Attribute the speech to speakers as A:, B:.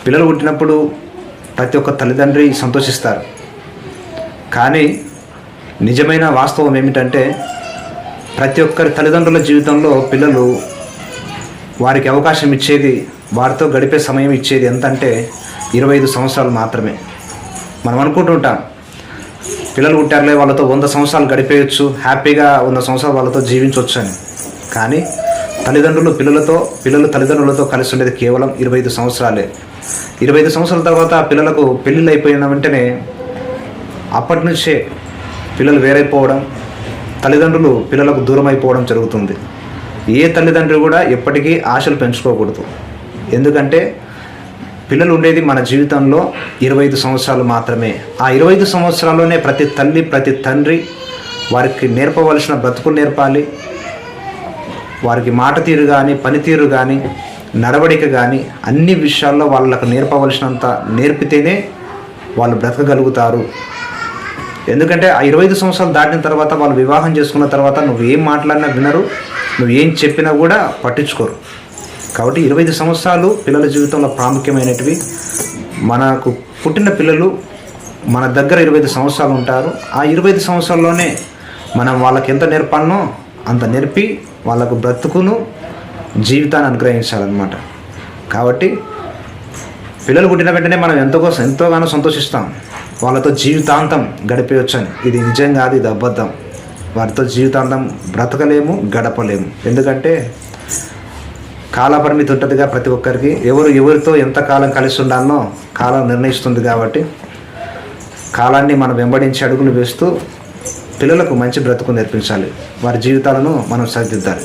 A: పిల్లలు పుట్టినప్పుడు ప్రతి ఒక్క తల్లిదండ్రి సంతోషిస్తారు. కానీ నిజమైన వాస్తవం ఏమిటంటే ప్రతి ఒక్కరి తల్లిదండ్రుల జీవితంలో పిల్లలు వారికి అవకాశం ఇచ్చేది, వారితో గడిపే సమయం ఇచ్చేది ఎంతంటే 25 సంవత్సరాలు మాత్రమే. మనం అనుకుంటుంటాం పిల్లలు పుట్టారులే వాళ్ళతో 100 సంవత్సరాలు గడిపేయచ్చు, హ్యాపీగా 100 సంవత్సరాలు వాళ్ళతో జీవించవచ్చు అని. కానీ పిల్లలు తల్లిదండ్రులతో కలిసి ఉండేది కేవలం 25 సంవత్సరాలే. 25 సంవత్సరాల తర్వాత పిల్లలకు పెళ్ళిళ్ళు అయిపోయిన వెంటనే అప్పటి నుంచే పిల్లలు వేరైపోవడం, తల్లిదండ్రులు పిల్లలకు దూరం అయిపోవడం జరుగుతుంది. ఏ తల్లిదండ్రులు కూడా ఎప్పటికీ ఆశలు పెంచుకోకూడదు. ఎందుకంటే పిల్లలు ఉండేది మన జీవితంలో 25 సంవత్సరాలు మాత్రమే. ఆ 25 సంవత్సరాల్లోనే ప్రతి తల్లి ప్రతి తండ్రి వారికి నేర్పవలసిన బ్రతుకులు నేర్పాలి. వారికి మాట తీరు కానీ, పనితీరు కానీ, నడవడిక కానీ అన్ని విషయాల్లో వాళ్ళకు నేర్పవలసినంత నేర్పితేనే వాళ్ళు బ్రతకగలుగుతారు. ఎందుకంటే ఆ 25 సంవత్సరాలు దాటిన తర్వాత వాళ్ళు వివాహం చేసుకున్న తర్వాత నువ్వేం మాట్లాడినా వినరు, నువ్వేం చెప్పినా కూడా పట్టించుకోరు. కాబట్టి 25 సంవత్సరాలు పిల్లల జీవితంలో ప్రాముఖ్యమైనటివి. మనకు పుట్టిన పిల్లలు మన దగ్గర 25 సంవత్సరాలు ఉంటారు. ఆ 25 సంవత్సరాల్లోనే మనం వాళ్ళకి ఎంత నేర్పాలనో అంత నేర్పి వాళ్ళకు బ్రతుకును జీవితాన్ని అనుగ్రహించాలన్నమాట. కాబట్టి పిల్లలు పుట్టిన వెంటనే మనం ఎంతోగానో సంతోషిస్తాం, వాళ్ళతో జీవితాంతం గడిపేయొచ్చని. ఇది నిజం కాదు, ఇది అబద్ధం. వారితో జీవితాంతం బ్రతకలేము, గడపలేము. ఎందుకంటే కాలపరిమితి ఉంటుందిగా ప్రతి ఒక్కరికి. ఎవరితో ఎంతకాలం కలిసి ఉండాలనో కాలం నిర్ణయిస్తుంది. కాబట్టి కాలాన్ని మనం వెంబడించి అడుగులు వేస్తూ పిల్లలకు మంచి బ్రతుకు నేర్పించాలి. వారి జీవితాలను మనం సరిదిద్దాలి.